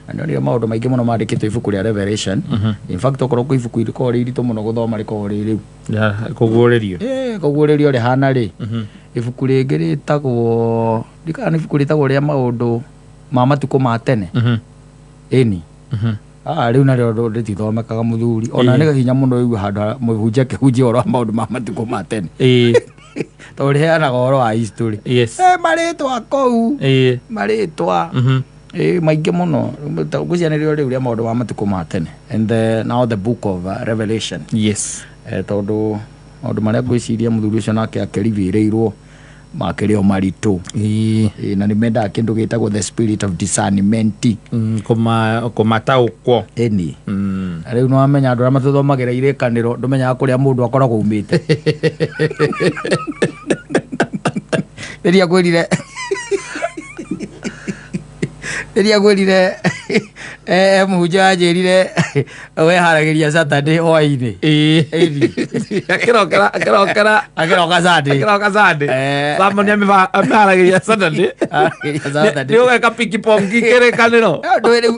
ndio maundu maingi muno mandikitwo ibuku ria Revelation. In fact okoro ku ibuku iriko ririto muno guthoma riko riri kuguuririo kuguuririo rihana ri ibuku ringi ritagwo ndikana ibuku ritagwo ria maundu ma matuko ma tene eni riu nario ritithomekaga muthuri ona ni gahinya muno igu handu muhunjia kihunjia oro maundu ma matuko ma tene to riheanaga oro wa history maritwa kou maritwa maingi muno gucianĩrio rĩu rĩa maũndũ ma matukũ ma tene and now the book of Revelation tondũ maũndũ marĩa ngwĩciria mũthuri ũcio nake akĩrivĩrĩirwo makĩrĩ o maritũ na nĩmendaga kĩndũ gĩtagwo the spirit of discernment kũmataũkwo ĩni rĩu nĩwamenya andũ arĩa matũthomagĩra irĩkanĩro ndũmenyaga kũrĩa mũndũ akoragwo umĩte rĩrĩa gwĩrire mũhunjia anjĩrire weharagĩria Saturday hwaĩ-inĩ akĩroka Sunday Samoni ameharagĩria Saturday nĩ ũgeka pikipongi kĩrĩkanĩro.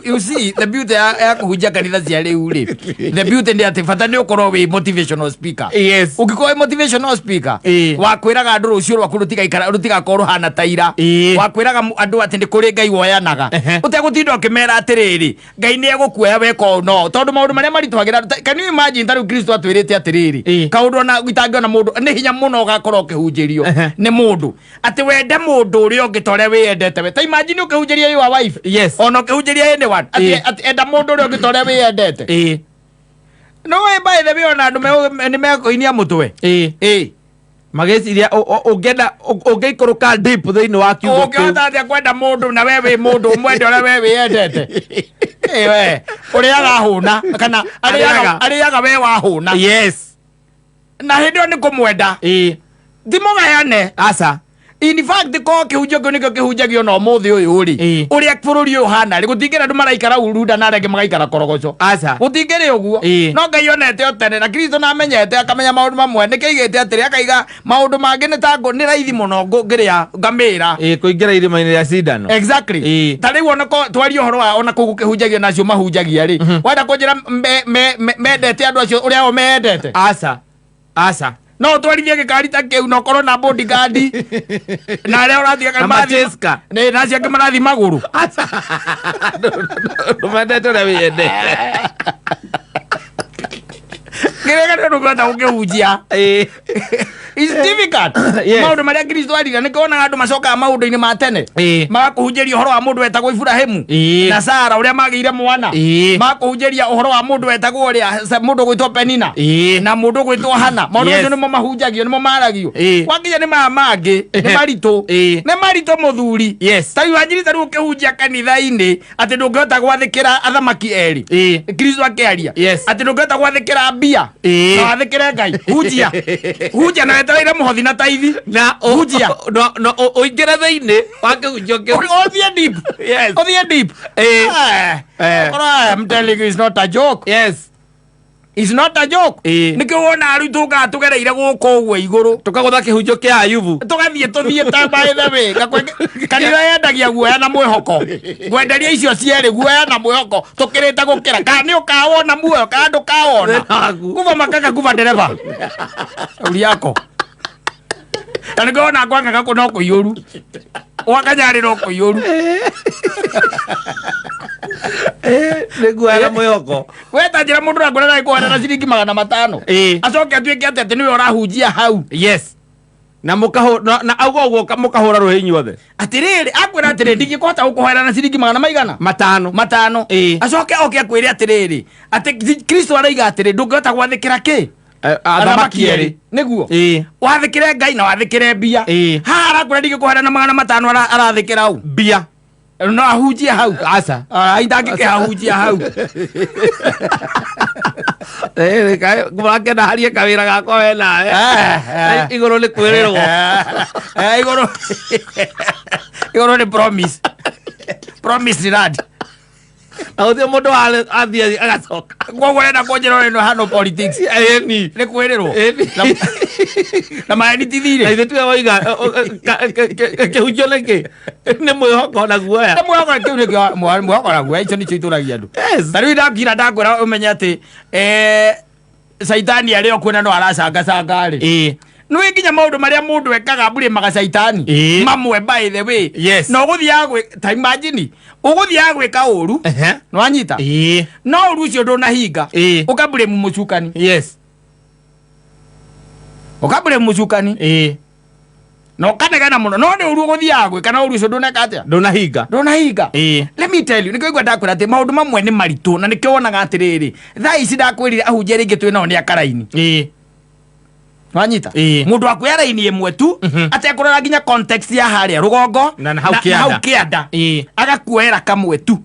You see the beauty ya kũhunjia kanitha cia rĩu rĩ, the beauty nĩ atĩ bata nĩ ũkorwo wĩ motivational speaker. Ũngĩkorwo wĩ motivational speaker wakwĩraga andũ rũciũ rwaku rũtigakorwo rũhana ta ira, wakwĩraga andũ atĩ nĩ kũrĩ Ngai woyanaga utegũtinda ũkĩmera atĩrĩrĩ Ngai nĩ egũkuoya weka no tondũ maũndũ marĩa maritũhagĩra. Can you imagine tarĩu Kristo atwĩrĩte atĩrĩrĩ kaũndũ ona gĩtangĩona mũndũ nĩ hinya mũno ũgakorwo ũkĩhunjĩrio nĩ mũndũ atĩ wende mũndũ ũrĩa ũngĩ tore wĩendete we. Ta imagine ũkĩhunjĩria your wife ona ũkĩhunjĩria anyone atĩ enda mũndũ ũrĩa ũngĩ tore wĩendete no by the way ona andũ nĩ mekũinia mũtwe mageciria ũngĩikũrũka deep thĩinĩ wa kiugo kĩu ũngĩhota atĩa kwenda mũndũ na we wĩ mũndũ ũmwende ũrĩa we wĩendete we ũrĩaga hũna kana arĩaga we wahũna na hĩndĩ ĩyo nĩ kũmwenda thimũgayane aca. In fact ko kĩhunjio kĩu nĩkĩo kĩhunjagio no mũthĩ ũyũ rĩ ũrĩa bũrũri ũyũ hana rĩ gũtingĩra andũ maraikara urunda na arĩa magaikara korogoco gũtingĩrĩ ũguo no Ngai onete tene na Kristo na amenyete akamenya maũndũ mamwe nĩkĩigĩte atĩrĩ akaiga maũndũ mangĩ nĩ ta nĩ raithi mũno ngĩrĩa ngamĩra kũingĩra irima-inĩ rĩa cindano ta rĩu ona twaria ũhoro wa ona kũu gũkĩhunjagio nacio mahunjagia rĩ wenda kũnjĩra mendete andũ acio ũrĩa o mendete aca no twarithie gĩkari ta kĩu no korwo na bodyguard na arĩa ũrathiĩ majeska na cio angĩ marathi magũrũ ndũmendete ũrĩa wĩendete kĩrĩkanĩro ndũngĩhota gũkĩhunjia is difficult. Maũndũ marĩa Kristo arĩra nĩ kĩonaga andũ macokaga maũndũ-inĩ ma tene magakũhunjĩria ũhoro wa mũndũ wetagwo Ibrahimu na Sara ũrĩa magĩire mwana, magakũhunjĩria ũhoro wa mũndũ wetagwo ũrĩa mũndũ gwĩtwo Penina na mũndũ gwĩtwo Hana. Maũndũ macio nĩmo mahunjagio, nĩmo maragio. Wakinya nĩ maya mangĩ nĩ maritũ mũthuri. Ta iwanjiri ta rĩu ũkĩhunjia kanitha-inĩ atĩ ndũngĩhota gwathĩkĩra athamaki erĩ, Kristo akĩaria atĩ ndũngĩhota gwathĩkĩra mbia na wathĩkĩre Ngai. Hunjia na wetereire mũhothi na taithi na hunjia no ũingĩre thĩinĩ wa kĩhunjio kĩu ũthiĩ deep. I'm telling you, it's not a joke. It's not a joke. Nĩkĩo wona arutwo ka tũgereire gũkũ ũguo igũrũ tũkagũtha kĩhunjio kĩa Ayubu tũthiĩ ta by the way kanitha yendagia guoya na mwĩhoko, ngwenderia icio cierĩ guoya na mwĩhoko tũkĩrĩte gũkĩra kana nĩ ũkawona muoyo kana ndũkawona kuva makaka kuva ndereba uri yako na nĩkĩo wona kwangaga no kũiyũru wakanyarĩra kũiyũru nĩguoya mwĩhoko weta njĩra mũndũ ũrangũrera ĩkũhana ciringi 500 acoke atuĩke atĩ nĩwe ũrahunjia hau na auga ũguo mũkahũra rũhĩ inyuothe atĩrĩrĩ akwĩra atĩrĩ ndingĩkũhota gũkũhoera na ciringi 500 acoke oke akwĩre atĩrĩrĩ atĩ Kristo araiga atĩrĩ ndũngĩhota gwathĩkĩra kĩ athamaki erĩ nĩguo wathĩkĩre Ngai na wathĩkĩre mbia. Haha arakwĩra ndingĩkũhoera na 500 arathĩkĩra au mbia no ahunjia hau aca ndangĩkĩhahunjia hau mũrakenda harie kawĩra gakwa we nawe igũrũ nĩ kwĩrĩrwo igũrũ nĩ promise land Audio modo athia agacoka. Koguo renda kunjira no hano politics. Ni. Ni kwiriro. Na maeni tithire. Ithe tu waiga ke hujoleke. Ni mwihoko na guoya. Ni mwihoko kiu ni mwihoko na guoya icio ni cio ituragia andu. Tari ndakira ndakwira umenye ati Saitani ario kwena no aracanga ri. No nginya maundu maria mundu ekaga mburi maga Saitani mamwe by the way. No guthia gwe ta imagine uguthia gwika uru no anyita no uru ucio ndunahinga ukambure mumucukani ukambure mumucukani no kanegana muno no ni uru guthia gwika na uru ucio ndunekatia ndunahinga let me tell you nikoigwa ndakwira ati maundu mamwe ni maritu na nikio wonaga atiriri thaa ici ndakwirire ahunjia ringi twi nao ni akaraini wanyita mundu akwera ini imwe tu atekurora ginya context ya haria rugongo na hau kianda agakuera kamwe tu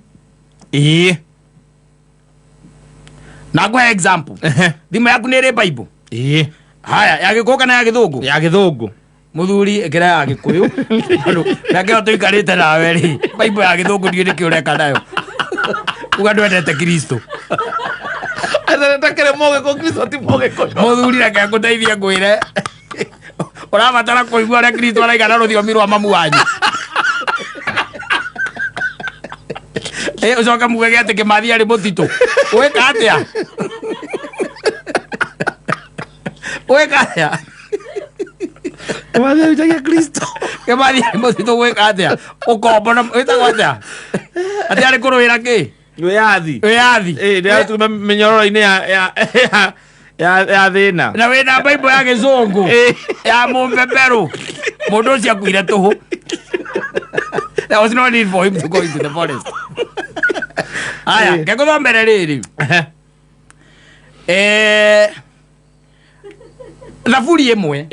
na go example thimo yaku ni ri bible haya yagikuka na yagithungu muthuri ekera yagikuyu nake tuikarite nawe ri bible yagithungu ndio nikiureka nayo uga ndwendete Kristo Atakere moge ko Kristo ti moge ko. Muthuri reke nguteithie ngwire. Urabatara kuigua ria Kristo araigana ruthiomi rwa mamu wanyu. Ucoka mugege ati Kimathi ari mutito. Weka atia? Weka atia? Kimathi ari Kristo. Kimathi ari mutito weka atia? Ukombo na weta atia? Ati ari kuruira ki? Weathi. Ndio tu menyororo ine ya thina. Na wena Bible ya gizungu. Ya mumbeberu. Mundu cia kuire tuhu. There was no need for him to go into the forest. Aya, ngekuthomere riri. Thaburi imwe.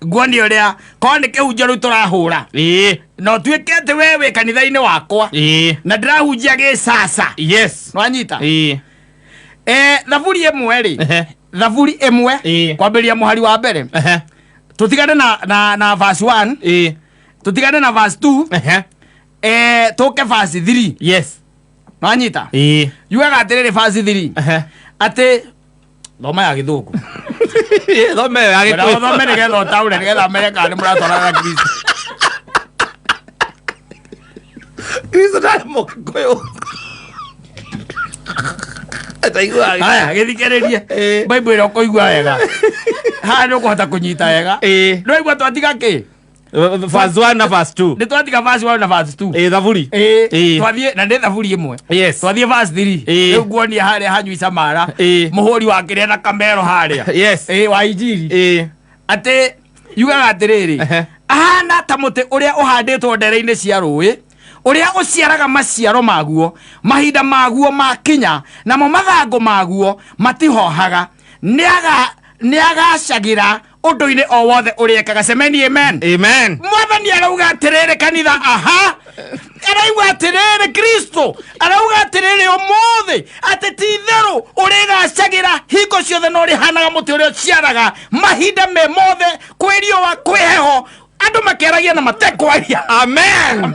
Gwani uria kone kehunjia ru turahura no twikete wewe kanitha-ini wakwa na ndirahunjia gi sasa no anyita thaburi imwe ri thaburi imwe kwambiria muhari wa mbere tutigane na verse 1 tutigane na verse 2 tuke verse 3 no anyita yuaga atiriri verse 3 ati thoma ya githungu thome ya githungu thome nigetha utaure nigetha Amerika ni muratwara na Kristo Kristo ndari mukuyu ataigua haya githikererie Bible iro kuigua wega ha no kuhota kunyita wega no igua twatiga ki verse 1 na verse 2 ni twatiga verse 1 na verse 2 thaburi twathie na ndi thaburi imwe twathie verse 3 riu nguonia haria hanyu Samara muhuri wa kiria na kamero haria wa injiri ati yugaga atiriri ahana ta muti uria uhanditwo ndere-ini cia rui uria uciaraga maciaro maguo mahinda maguo makinya namo mathangu maguo matihohaga niagacagira undu-ini o wothe uriekaga semeni amen mwathani arauga atiriri kanitha arauga atiriri Kristo arauga atiriri umuthi ati ti-itheru urigacagira hingo ciothe no rihanaga muti uria uciaraga mahinda me mothe kwi riua kwi heho andu makeragia na matekwaria amen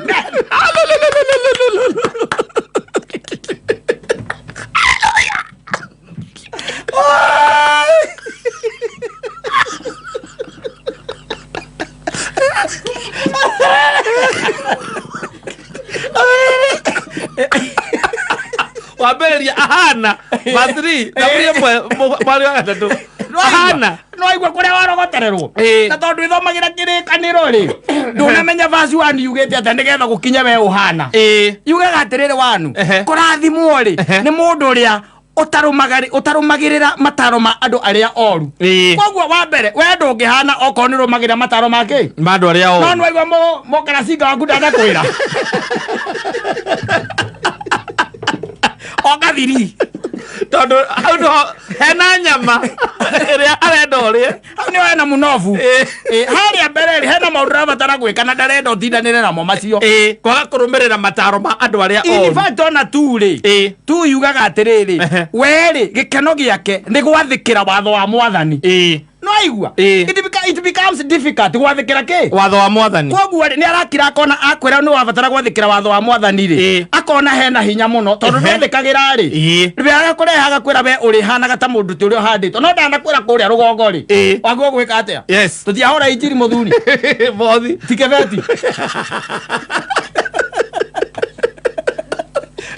wabereria ahana matri tabria mwali wa gatatu ahana no igwa kuria warogotererwo na tondu ithomagira kirikaniro ri ndunamenya verse 1 yugite ati nigetha gukinya we uhana yugaga atiriri wanu kurathimwo ri ni mundu uria utarumagirira mataro ma andu aria oru koguo wa mbere we ndungihana oko ni rumagirira mataro make mandu aria oru no igwa mo karasinga waku ndanakwira ogathiri tondu hau ndo hena nyama iria arenda urie hau ni wena munovu haria mbere hena maundu rabatara gwika na ndarenda utindanire namo macio kwaga kurumirira mataro ma andu aria oru in fact ona tu yugaga atiriri weri gikeno giake ni gwathikira watho wa mwathani no aigua it becomes difficult gwathikira ki watho wa mwathani koguo ni arakira akona akwira ni wabatara gwathikira watho wa mwathani ri akona hena hinya muno tondu ndwethikagira ri ribera kurehaga kwira we uri hanaga ta mundu ti uri handito no ndanakwira kuria rugongo ri wagwo gwika atia yes tutiahora injiri muthuri bothi tikebeti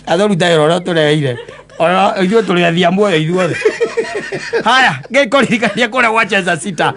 adoru dairo ro tureire ora ithuĩ tũrĩ athia muoyo ithuothe haya ngĩkũririkania kũrĩa gwa Cheza Cita